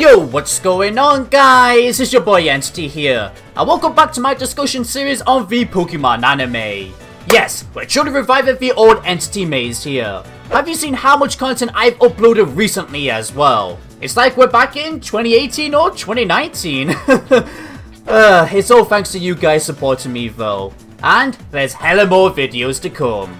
Yo, what's going on guys? It's your boy Entity here, and welcome back to my discussion series on the Pokemon anime. Yes, we're truly reviving the old Entity maze here. Have you seen how much content I've uploaded recently as well? It's like we're back in 2018 or 2019. It's all thanks to you guys supporting me though. And there's hella more videos to come.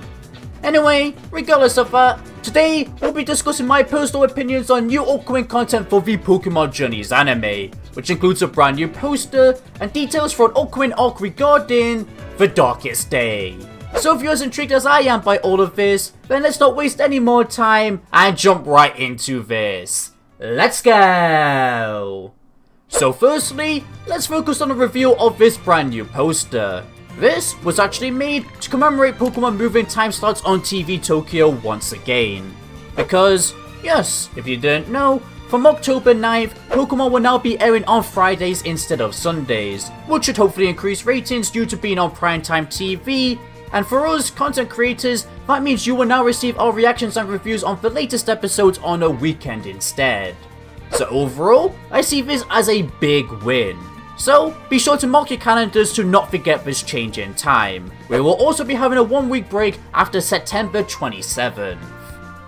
Anyway, regardless of that, today we'll be discussing my personal opinions on new upcoming content for the Pokemon Journeys anime, which includes a brand new poster and details for an upcoming arc regarding the Darkest Day. So if you're as intrigued as I am by all of this, then let's not waste any more time and jump right into this. Let's go! So firstly, let's focus on a review of this brand new poster. This was actually made to commemorate Pokemon moving time slots on TV Tokyo once again. Because, yes, if you didn't know, from October 9th, Pokemon will now be airing on Fridays instead of Sundays, which should hopefully increase ratings due to being on primetime TV. And for us content creators, that means you will now receive our reactions and reviews on the latest episodes on a weekend instead. So overall, I see this as a big win. So, be sure to mark your calendars to not forget this change in time. We will also be having a 1-week break after September 27th.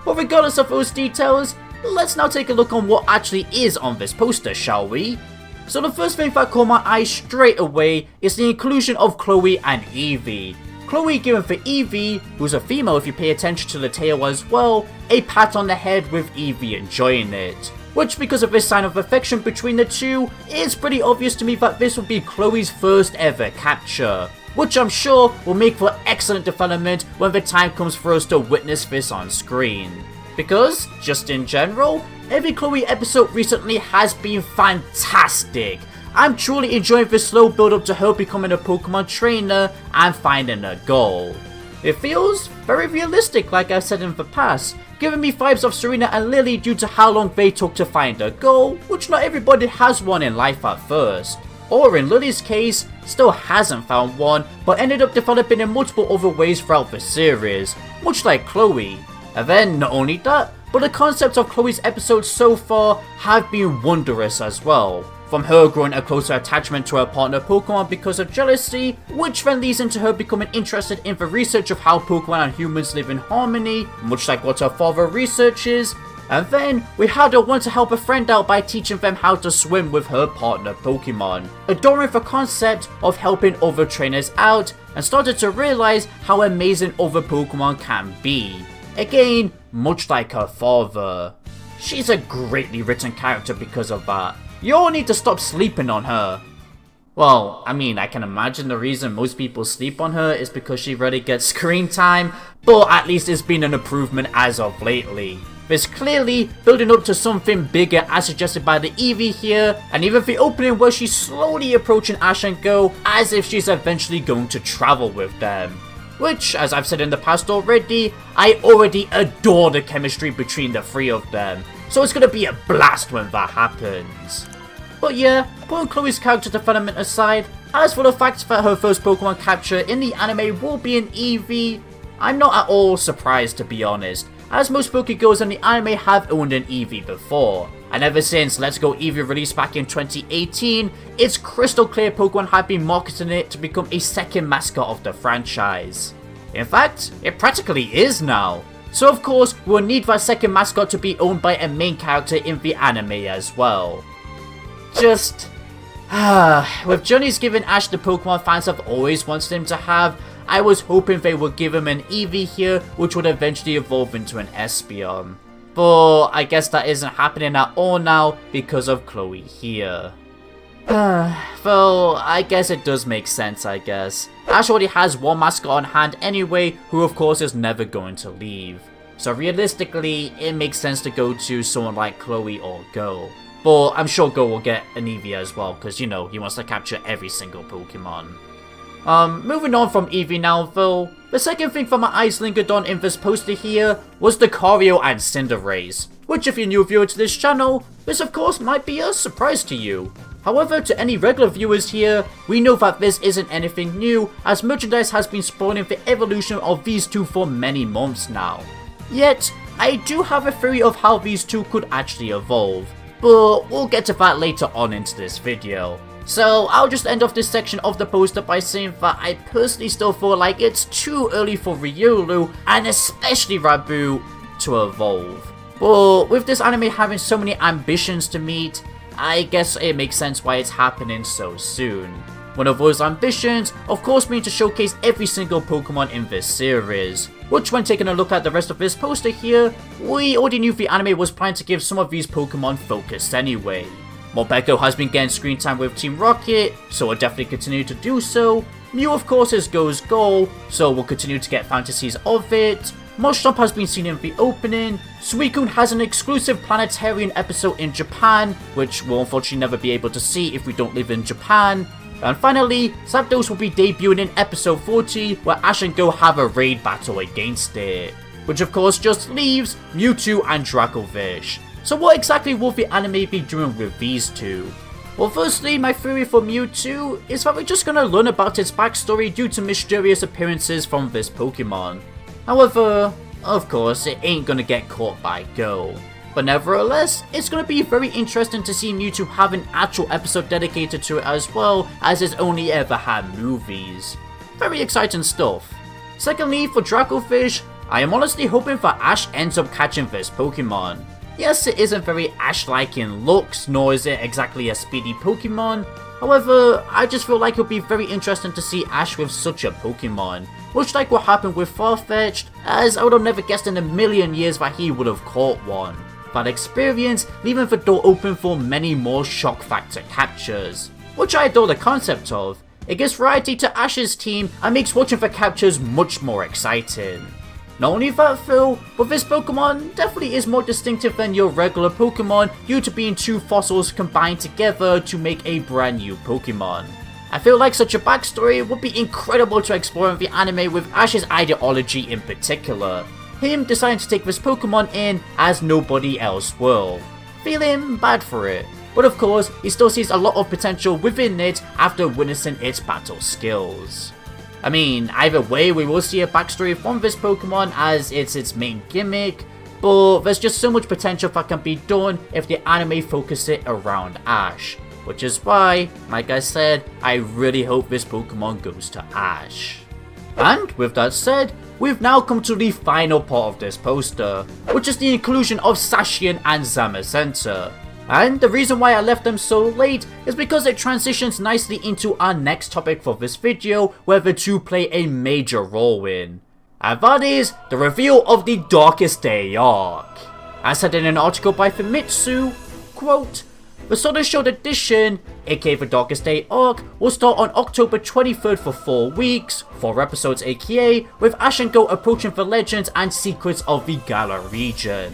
But regardless of those details, let's now take a look on what actually is on this poster, shall we? So the first thing that caught my eye straight away is the inclusion of Chloe and Eevee. Chloe giving for Eevee, who's a female if you pay attention to the tail as well, a pat on the head with Eevee enjoying it. Which, because of this sign of affection between the two, it's pretty obvious to me that this will be Chloe's first ever capture, which I'm sure will make for excellent development when the time comes for us to witness this on screen. Because, just in general, every Chloe episode recently has been fantastic. I'm truly enjoying the slow build up to her becoming a Pokemon trainer and finding a goal. It feels very realistic like I've said in the past, giving me vibes of Serena and Lily due to how long they took to find a goal, which not everybody has one in life at first. Or in Lily's case, still hasn't found one, but ended up developing in multiple other ways throughout the series, much like Chloe. And then not only that, but the concepts of Chloe's episodes so far have been wondrous as well. From her growing a closer attachment to her partner Pokemon because of jealousy, which then leads into her becoming interested in the research of how Pokemon and humans live in harmony, much like what her father researches. And then we had her want to help a friend out by teaching them how to swim with her partner Pokemon, adoring the concept of helping other trainers out, and started to realize how amazing other Pokemon can be. Again, much like her father. She's a greatly written character because of that. You all need to stop sleeping on her. Well, I mean, I can imagine the reason most people sleep on her is because she rarely gets screen time, but at least it's been an improvement as of lately. There's clearly building up to something bigger as suggested by the Eevee here, and even the opening where she's slowly approaching Ash and Go as if she's eventually going to travel with them. Which, as I've said in the past already, I already adore the chemistry between the three of them, so it's gonna be a blast when that happens. But yeah, putting Chloe's character development aside, as for the fact that her first Pokemon capture in the anime will be an Eevee, I'm not at all surprised to be honest, as most Pokegirls in the anime have owned an Eevee before. And ever since Let's Go Eevee released back in 2018, it's crystal clear Pokemon have been marketing it to become a second mascot of the franchise. In fact, it practically is now. So of course, we'll need that second mascot to be owned by a main character in the anime as well. Just... with Journeys giving Ash the Pokemon fans have always wanted him to have, I was hoping they would give him an Eevee here, which would eventually evolve into an Espeon. But I guess that isn't happening at all now because of Chloe here. Though, I guess it does make sense, I guess. Ash already has one mascot on hand anyway, who of course is never going to leave. So realistically, it makes sense to go to someone like Chloe or Go. But I'm sure Go will get an Eevee as well, because you know, he wants to capture every single Pokemon. Moving on from Eevee now though, the second thing that my eyes lingered on in this poster here was the Cario and Cinderace, which if you're new viewer to this channel, this of course might be a surprise to you. However, to any regular viewers here, we know that this isn't anything new, as merchandise has been spoiling the evolution of these two for many months now. Yet, I do have a theory of how these two could actually evolve. but we'll get to that later on into this video. So I'll just end off this section of the poster by saying that I personally still feel like it's too early for Riolu and especially Rabu to evolve. But with this anime having so many ambitions to meet, I guess it makes sense why it's happening so soon. One of those ambitions, of course, being to showcase every single Pokemon in this series, which when taking a look at the rest of this poster here, we already knew the anime was planning to give some of these Pokemon focus anyway. Morpeko has been getting screen time with Team Rocket, so we'll definitely continue to do so. Mew of course is Go's goal, so we'll continue to get fantasies of it. Moshtomp has been seen in the opening. Suicune has an exclusive Planetarian episode in Japan, which we'll unfortunately never be able to see if we don't live in Japan. And finally, Zapdos will be debuting in episode 40, where Ash and Go have a raid battle against it. Which of course just leaves Mewtwo and Dracovish. So what exactly will the anime be doing with these two? Well, firstly, my theory for Mewtwo is that we're just gonna learn about its backstory due to mysterious appearances from this Pokemon. However, of course, it ain't gonna get caught by Go. But nevertheless, it's gonna be very interesting to see Mewtwo have an actual episode dedicated to it as well, as it's only ever had movies. Very exciting stuff. Secondly, for Dracovish, I am honestly hoping that Ash ends up catching this Pokemon. Yes, it isn't very Ash-like in looks, nor is it exactly a speedy Pokemon. However, I just feel like it would be very interesting to see Ash with such a Pokemon. Much like what happened with Farfetch'd, as I would have never guessed in a million years that he would have caught one. That experience leaving the door open for many more shock factor captures, which I adore the concept of. It gives variety to Ash's team and makes watching for captures much more exciting. Not only that though, but this Pokemon definitely is more distinctive than your regular Pokemon due to being two fossils combined together to make a brand new Pokemon. I feel like such a backstory would be incredible to explore in the anime with Ash's ideology in particular. Him deciding to take this Pokemon in as nobody else will. Feeling bad for it, but of course he still sees a lot of potential within it after witnessing its battle skills. I mean, either way we will see a backstory from this Pokemon as it's its main gimmick, but there's just so much potential that can be done if the anime focuses it around Ash. Which is why, like I said, I really hope this Pokemon goes to Ash. And with that said, we've now come to the final part of this poster, which is the inclusion of Zacian and Zamazenta. And the reason why I left them so late is because it transitions nicely into our next topic for this video, where the two play a major role in. And that is the reveal of the Darkest Day arc. As said in an article by Famitsu, quote, "The Sword and Shield edition, aka the Darkest Day arc, will start on October 23rd for 4 weeks, 4 episodes aka, with Ash and Go approaching the legends and secrets of the Galar region."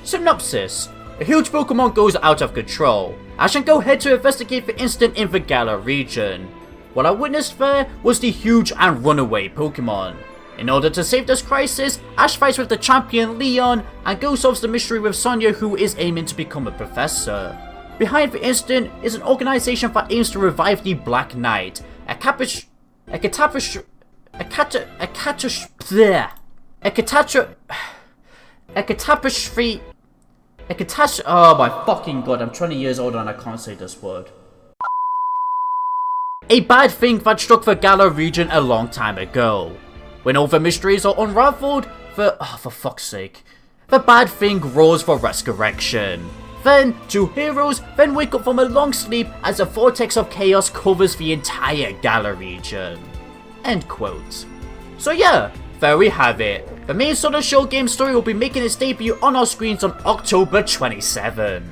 Synopsis: a huge Pokemon goes out of control. Ash and Go head to investigate the incident in the Galar region. What I witnessed there was the huge and runaway Pokemon. In order to save this crisis, Ash fights with the champion Leon, and Go solves the mystery with Sonia, who is aiming to become a professor. Behind the incident is an organization that aims to revive the Black Knight, a catastrophe. Oh my fucking god, I'm 20 years old and I can't say this word. A bad thing that struck the Galar region a long time ago. When all the mysteries are unraveled, for fuck's sake, the bad thing roars for resurrection. Then, two heroes then wake up from a long sleep as a vortex of chaos covers the entire Galar region. End quote. So yeah, there we have it. The main Sword and Shield game story will be making its debut on our screens on October 27th.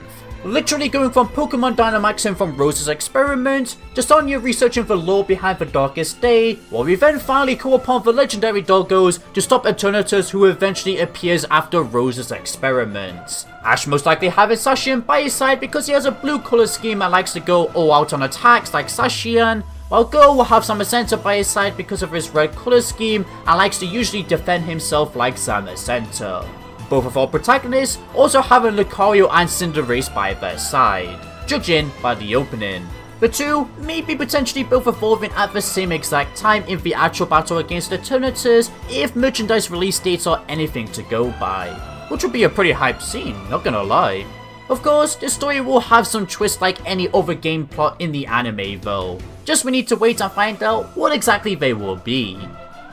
Literally going from Pokemon Dynamaxing from Rose's experiment, to Sonia researching the lore behind the Darkest Day, while we then finally call upon the legendary Doggos to stop Eternatus, who eventually appears after Rose's experiments. Ash most likely having Zacian by his side because he has a blue colour scheme and likes to go all out on attacks like Zacian, while Go will have Zamazenta by his side because of his red colour scheme and likes to usually defend himself like Zamazenta. Both of our protagonists also having Lucario and Cinderace by their side, judging by the opening. The two may be potentially both evolving at the same exact time in the actual battle against Eternatus if merchandise release dates are anything to go by, which would be a pretty hype scene, not gonna lie. Of course, the story will have some twists like any other game plot in the anime though. Just we need to wait and find out what exactly they will be.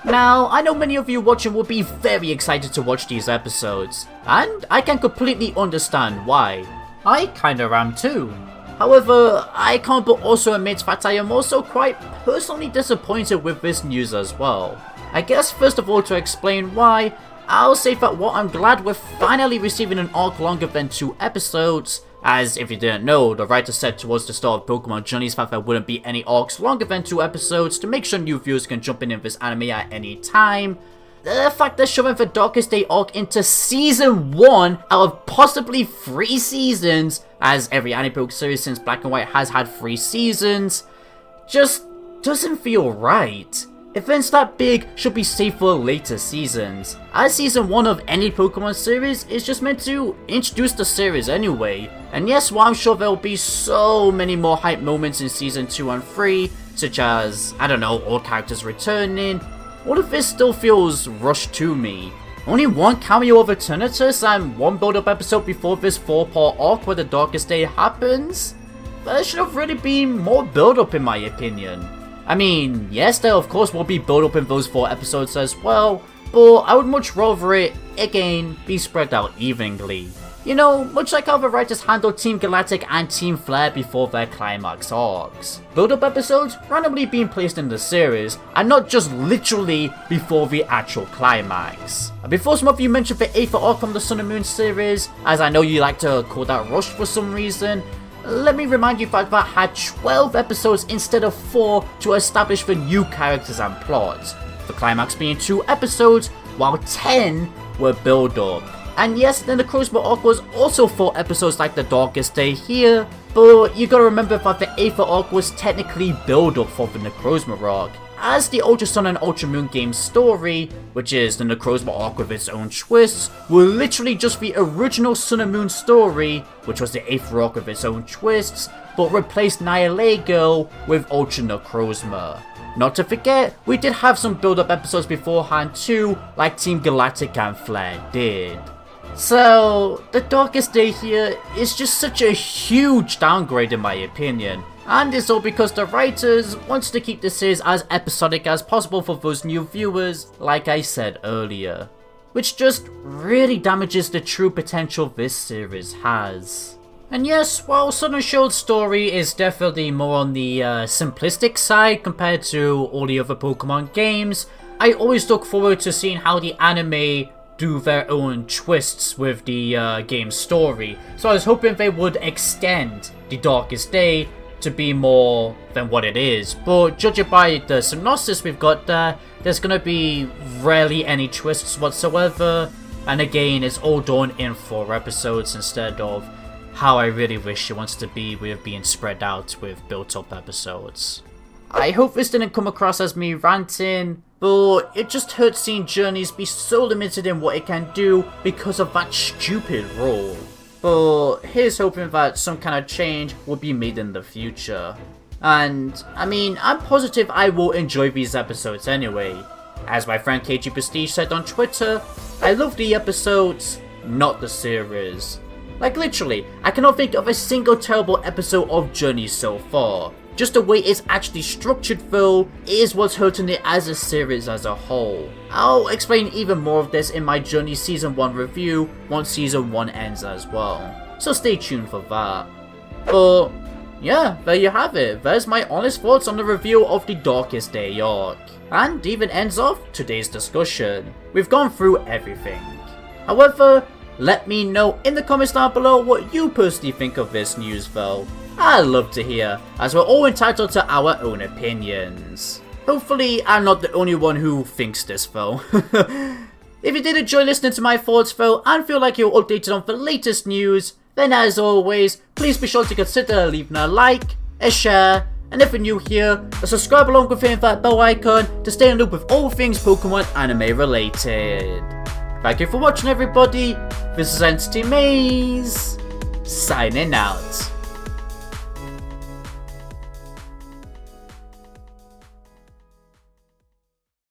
Now, I know many of you watching will be very excited to watch these episodes, and I can completely understand why. I kinda am too. However, I can't but also admit that I am also quite personally disappointed with this news as well. I guess first of all, to explain why, I'll say that while I'm glad we're finally receiving an arc longer than 2 episodes, as if you didn't know, the writer said towards the start of Pokemon Journeys that there wouldn't be any arcs longer than 2 episodes to make sure new viewers can jump in this anime at any time. The fact they're shoving the Darkest Day arc into Season 1 out of possibly 3 seasons, as every anime series since Black and White has had 3 seasons, just doesn't feel right. Events that big should be saved for later seasons, as Season 1 of any Pokemon series is just meant to introduce the series anyway. And yes, while I'm sure there will be so many more hype moments in Season 2 and 3, such as, I don't know, all characters returning, all of this still feels rushed to me. Only 1 cameo of Eternatus and 1 build-up episode before this 4-part arc where the Darkest Day happens? There should have really been more build-up in my opinion. I mean, yes, there of course will be build-up in those 4 episodes as well, but I would much rather it, again, be spread out evenly. You know, much like how the writers handled Team Galactic and Team Flare before their climax arcs. Build-up episodes randomly being placed in the series, and not just literally before the actual climax. And before some of you mentioned the 8th arc from the Sun and Moon series, as I know you like to call that rushed for some reason, let me remind you that that had 12 episodes instead of 4 to establish the new characters and plots, the climax being 2 episodes, while 10 were build-up. And yes, then the Necrozma arc was also 4 episodes like the Darkest Day here, but you gotta remember that the 8th arc was technically build-up for the Necrozma arc, as the Ultra Sun and Ultra Moon game's story, which is the Necrozma arc with its own twists, were literally just the original Sun and Moon story, which was the 8th arc with its own twists, but replaced Nihilego with Ultra Necrozma. Not to forget, we did have some build-up episodes beforehand too, like Team Galactic and Flare did. So, the Darkest Day here is just such a huge downgrade in my opinion. And it's all because the writers wanted to keep the series as episodic as possible for those new viewers, like I said earlier. Which just really damages the true potential this series has. And yes, while Sun and Shield's story is definitely more on the simplistic side compared to all the other Pokemon games, I always look forward to seeing how the anime do their own twists with the game's story. So I was hoping they would extend the Darkest Day to be more than what it is, but judging by the synopsis we've got there, there's gonna be rarely any twists whatsoever, and again it's all done in 4 episodes instead of how I really wish it wants to be with being spread out with built-up episodes. I hope this didn't come across as me ranting, but it just hurts seeing Journeys be so limited in what it can do because of that stupid rule. But here's hoping that some kind of change will be made in the future. And, I mean, I'm positive I will enjoy these episodes anyway. As my friend KG Prestige said on Twitter, I love the episodes, not the series. Like literally, I cannot think of a single terrible episode of Journeys so far. Just the way it's actually structured though, is what's hurting it as a series as a whole. I'll explain even more of this in my Journey Season 1 review once Season 1 ends as well. So stay tuned for that. But yeah, there you have it. There's my honest thoughts on the review of the Darkest Day arc. And even ends off today's discussion. We've gone through everything. However, let me know in the comments down below what you personally think of this news though. I'd love to hear, as we're all entitled to our own opinions. Hopefully, I'm not the only one who thinks this though. If you did enjoy listening to my thoughts though, and feel like you're updated on the latest news, then as always, please be sure to consider leaving a like, a share, and if you're new here, a subscribe along with hitting that bell icon to stay in loop with all things Pokemon anime related. Thank you for watching everybody, this is Entity Maze, signing out.